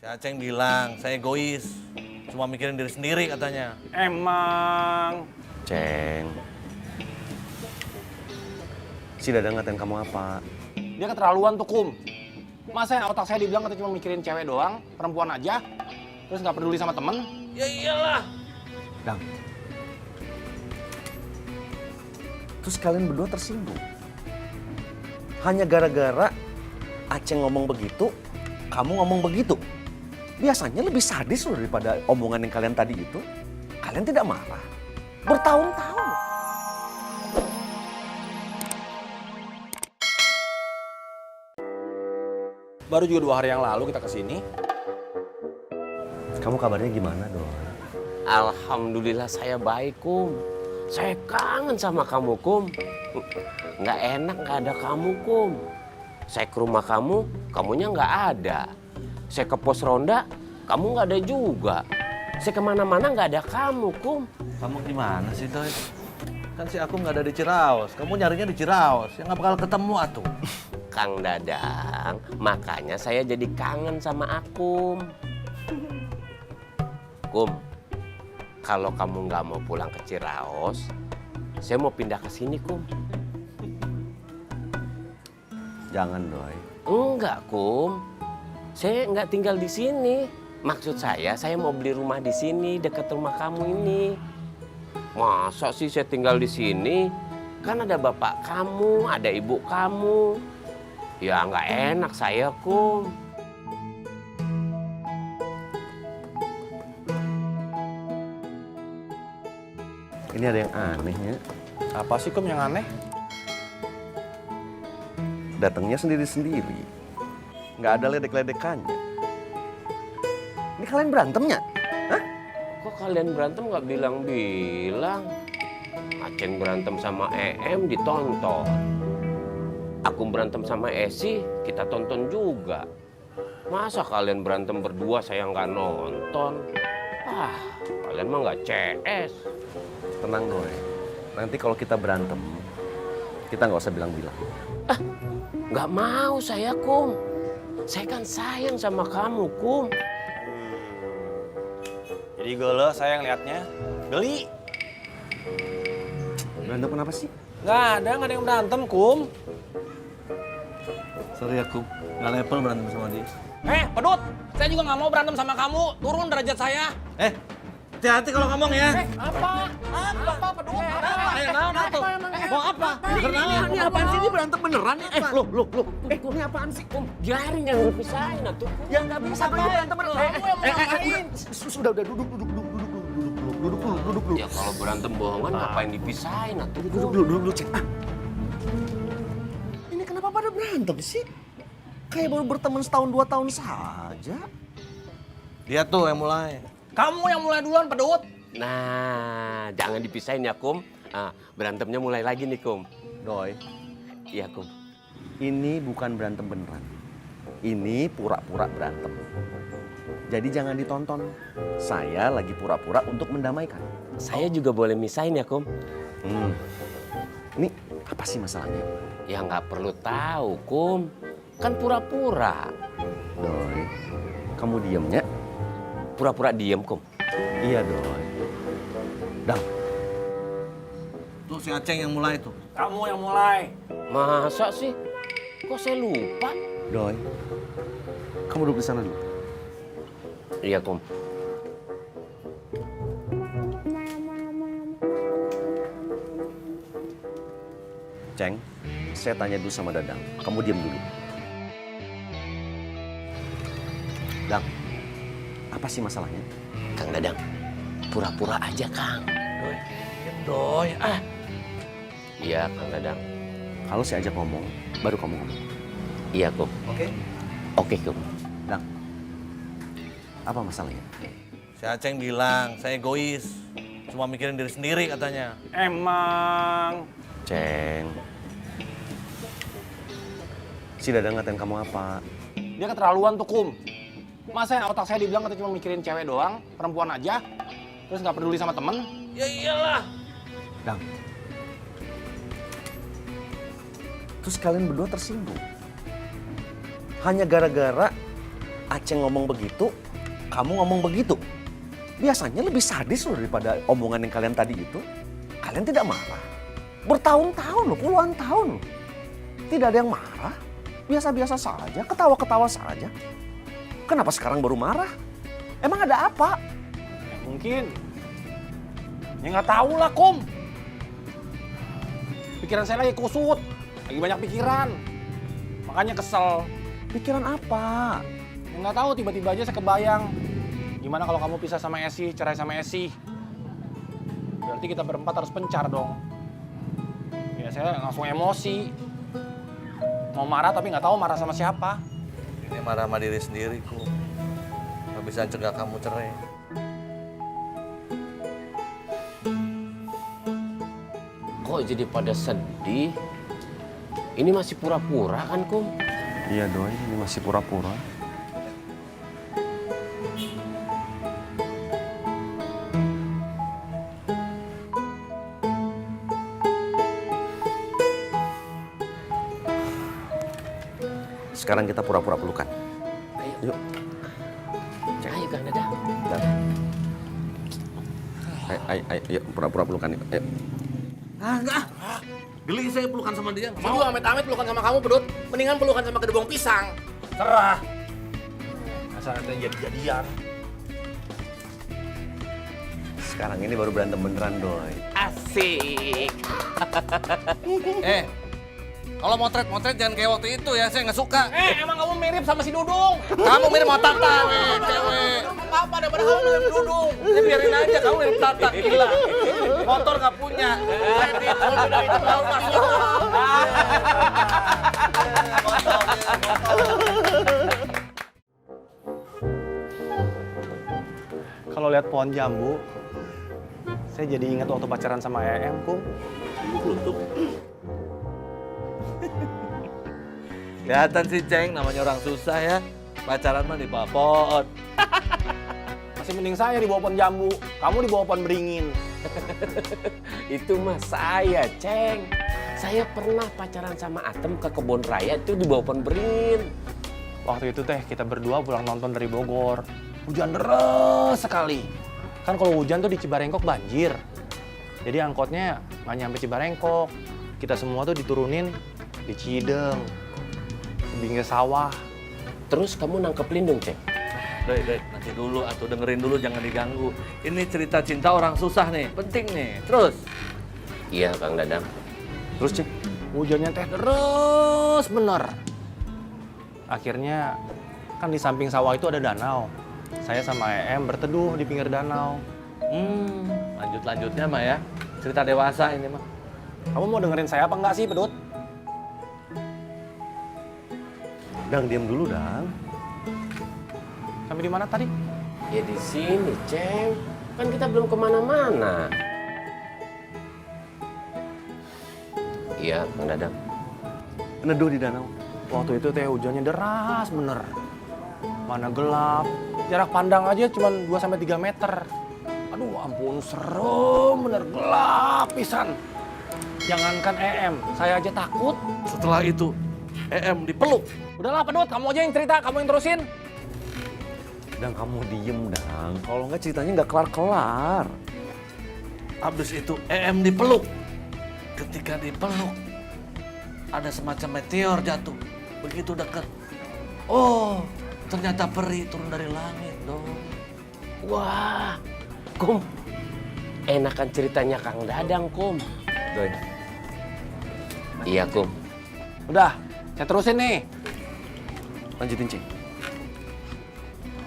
Aceng bilang, saya egois. Cuma mikirin diri sendiri katanya. Emang. Ceng. Si Dadang ngatain kamu apa? Dia keterlaluan tuh, Kum. Masa otak saya dibilang katanya cuma mikirin cewek doang, perempuan aja, terus nggak peduli sama temen? Ya iyalah. Dang. Terus kalian berdua tersinggung. Hanya gara-gara Aceng ngomong begitu, kamu ngomong begitu. Biasanya lebih sadis loh daripada omongan yang kalian tadi itu. Kalian tidak marah. Bertahun-tahun. Baru juga 2 hari yang lalu kita kesini. Kamu kabarnya gimana, Doi? Alhamdulillah saya baik, Kum. Saya kangen sama kamu, Kum. Nggak enak nggak ada kamu, Kum. Saya ke rumah kamu, kamunya nggak ada. Saya ke pos ronda, kamu nggak ada juga. Saya kemana-mana nggak ada kamu, Kum. Kamu gimana sih, Doi? Kan si aku nggak ada di Ciraos. Kamu nyarinya di Ciraos. Ya nggak bakal ketemu atuh. Kang Dadang, makanya saya jadi kangen sama Akum. Kum, kalau kamu nggak mau pulang ke Ciraos, saya mau pindah ke sini, Kum. Jangan, Doi. Enggak, Kum. Saya nggak tinggal di sini. Maksud saya mau beli rumah di sini, dekat rumah kamu ini. Masa sih saya tinggal di sini? Kan ada bapak kamu, ada ibu kamu. Ya nggak enak saya, Kum. Ini ada yang anehnya. Apa sih, Kum, yang aneh? Datangnya sendiri-sendiri. Nggak ada ledek-ledekannya. Ini kalian berantemnya? Hah? Kok kalian berantem nggak bilang-bilang? Aceng berantem sama EM ditonton. Aku berantem sama Esi, kita tonton juga. Masa kalian berantem berdua saya nggak nonton? Ah, kalian mah nggak CS. Tenang, Doi. Nanti kalau kita berantem, kita nggak usah bilang-bilang. Nggak mau saya, Kum. Saya kan sayang sama kamu, Kum. Jadi gelo saya ngeliatnya. Geli. Berantem kenapa sih? Nggak ada yang berantem, Kum. Sorry aku, nggak level berantem sama dia. Pedut! Saya juga nggak mau berantem sama kamu. Turun derajat saya. Hati-hati kalau ngomong ya. Apa? Apa, Pedut? Mau apa? Ini apaan sih? Ini berantem beneran ya? Ini apaan sih, Kum? Biarin yang dipisahin, atuh. Ya nggak bisa dong berantem beneran. Kamu yang mau ngapain? Sudah, duduk dulu. Ya kalau berantem bohongan ngapain dipisahin, atuh, Kum? Duduk dulu, Cek. Ini kenapa pada berantem sih? Kayak baru berteman setahun 2 tahun saja. Dia tuh yang mulai. Kamu yang mulai duluan, Pedut. Nah, jangan dipisahin ya, Kum. Berantemnya mulai lagi nih, Kum. Doi, Iya, Kum. ini bukan berantem beneran. Ini pura-pura berantem. Jadi jangan ditonton. Saya lagi pura-pura untuk mendamaikan. Saya juga boleh misahin ya, Kum. Ini apa sih masalahnya? Ya nggak perlu tahu, Kum. Kan pura-pura. Doi, kamu diamnya? Pura-pura diem, Kum. Iya, Doi. Dang, Tuh si Aceng yang mulai tuh. Kamu yang mulai. Masa sih? Kok saya lupa? Doi, kamu duduk di sana dulu. Iya, Kum. Ceng, saya tanya dulu sama Dadang. Kamu diam dulu. Dang, apa sih masalahnya? Kang Dadang, pura-pura aja, Kang. Doi, Iya, Kang Dadang. Kalau saya ajak ngomong, baru kamu ngomong. Iya, Kum. Oke? Oke, Kum. Dang, apa masalahnya? si Aceng bilang, saya egois. Cuma mikirin diri sendiri katanya. Emang. Ceng, si Dadang ngatain kamu apa? Dia keterlaluan tuh, Kum. Masa otak saya dibilang katanya cuma mikirin cewek doang, perempuan aja, terus nggak peduli sama temen? Ya iyalah. Dang, terus kalian berdua tersinggung. Hanya gara-gara Aceh ngomong begitu, kamu ngomong begitu. Biasanya lebih sadis loh daripada omongan yang kalian tadi itu. Kalian tidak marah. Bertahun-tahun loh, puluhan tahun loh. Tidak ada yang marah. Biasa-biasa saja, ketawa-ketawa saja. Kenapa sekarang baru marah? Emang ada apa? Mungkin. Ya nggak tahu lah, Kum. Pikiran saya lagi kusut. Lagi banyak pikiran. Makanya kesel. Pikiran apa? Ya nggak tahu, tiba-tiba aja saya kebayang. Gimana kalau kamu pisah sama Esi, cerai sama Esi? Berarti kita berempat harus pencar dong. Ya saya langsung emosi. Mau marah tapi nggak tahu marah sama siapa. Ini marah sama diri sendiri, Kum. Gak bisa cegah kamu cerai. Kok jadi pada sedih? Ini masih pura-pura kan, Kum? Iya doi, ini masih pura-pura. Sekarang kita pura-pura pelukan. Ayo. Yuk. Ayo, Kang Dadang. Dan. Ayo, pura-pura pelukan yuk. Ayo. Enggak. Geli saya pelukan sama dia. Saya juga amit-amit pelukan sama kamu, Pedut. Mendingan pelukan sama kedubung pisang. Serah. Asal nanti jadi-jadian. Sekarang ini baru berantem beneran, doi. Asik. Kalau motret jangan kayak waktu itu ya, saya nggak suka. Emang kamu mirip sama si Dudung? Kamu mirip sama Tata, cewek. Apa daripada kamu mirip Dudung? Ya biarin aja, kamu mirip Tata, gila. Motor nggak punya. Kredit, udah itu tahu masuk. Kalau lihat pohon jambu, saya jadi ingat waktu pacaran sama EM, Kum. Kelihatan sih, Ceng, namanya orang susah ya. Pacaran mah di bawah pohon. Masih mending saya di bawah pohon jambu, kamu di bawah pohon beringin. Itu mah saya, Ceng. Saya pernah pacaran sama Atem ke kebun raya itu di bawah pohon beringin. Waktu itu teh kita berdua pulang nonton dari Bogor. Hujan deras sekali. Kan kalau hujan tuh di Cibarengkok banjir. Jadi angkotnya nggak nyampe Cibarengkok. Kita semua tuh diturunin di Cideng, di pinggir sawah. Terus kamu nangkep lindung, Ceng? Doi, nanti dulu, atau dengerin dulu, jangan diganggu. Ini cerita cinta orang susah nih, penting nih. Terus? Iya, Kang Dadang. Terus, Ceng? Hujannya teh deras bener. Akhirnya kan di samping sawah itu ada danau. Saya sama EM berteduh di pinggir danau. Lanjut-lanjutnya mah ya. Cerita dewasa ini mah. Kamu mau dengerin saya apa enggak sih, Pedut? Dang, diam dulu, Dang. Sampai di mana tadi? Ya di sini, Ceng. Kan kita belum kemana-mana. Iya, Kang Dadang. Neduh di danau. Waktu itu teh hujannya deras bener. Mana gelap. Jarak pandang aja cuma 2-3 meter. Aduh ampun, serem bener, gelap pisan. Jangankan EM, saya aja takut. Setelah itu, EM dipeluk. Udahlah Pedut, kamu aja yang cerita, kamu yang terusin. Dang, kamu diem, Dang. Kalau nggak ceritanya nggak kelar-kelar. Habis itu EM dipeluk. Ketika dipeluk, ada semacam meteor jatuh. Begitu dekat. Oh, ternyata peri turun dari langit dong. Wah, Kum. Enakan ceritanya Kang Dadang, Kum. Doi. Iya, Kum. Udah, saya terusin nih. Lanjutin, Ceng.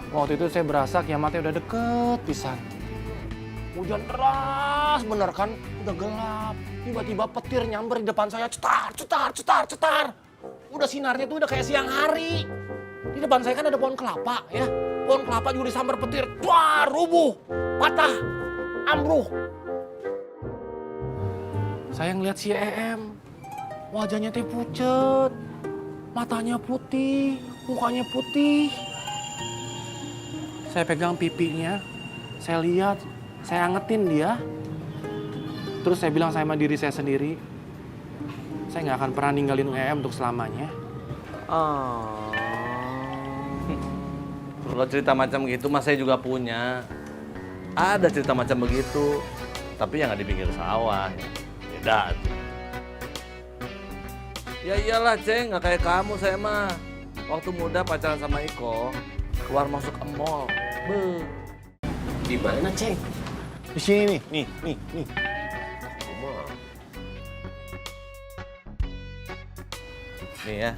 Waktu itu saya berasa kiamatnya udah deket pisan. Hujan deras bener kan, udah gelap. Tiba-tiba petir nyamber di depan saya, cetar, cetar, cetar, cetar. Udah sinarnya tuh udah kayak siang hari. Di depan saya kan ada pohon kelapa ya. Pohon kelapa juga disambar petir, wah rubuh, patah, ambruk. Saya ngeliat si EM, wajahnya teh pucet, matanya putih, mukanya putih. Saya pegang pipinya, saya lihat, saya angetin dia. Terus saya bilang sama diri saya sendiri, saya nggak akan pernah ninggalin EM untuk selamanya. Kalau cerita macam gitu mas saya juga punya. Ada cerita macam begitu. Tapi yang nggak di pinggir sawah. Beda tuh. Ya iyalah Ceng, nggak kayak kamu saya mah. Waktu muda pacaran sama Iko, keluar masuk ke mall. Beuh. Di mana, Ceng? Di sini nih, nih. Nih ya,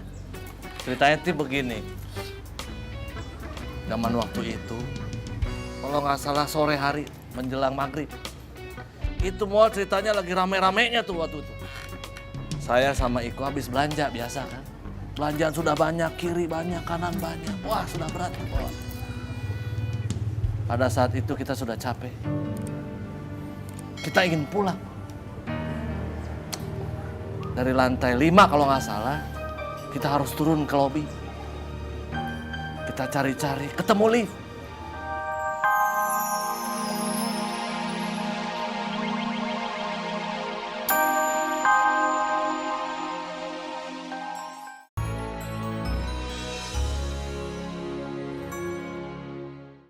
ceritanya tuh begini. Zaman waktu itu, kalau nggak salah sore hari menjelang maghrib, itu mall ceritanya lagi rame-ramenya tuh waktu itu. Saya sama Iko habis belanja biasa kan. Belanjaan sudah banyak, kiri banyak, kanan banyak. Wah sudah berat tuh bos. Pada saat itu kita sudah capek. Kita ingin pulang. Dari lantai 5 kalau nggak salah, kita harus turun ke lobi. Kita cari-cari, ketemu lift.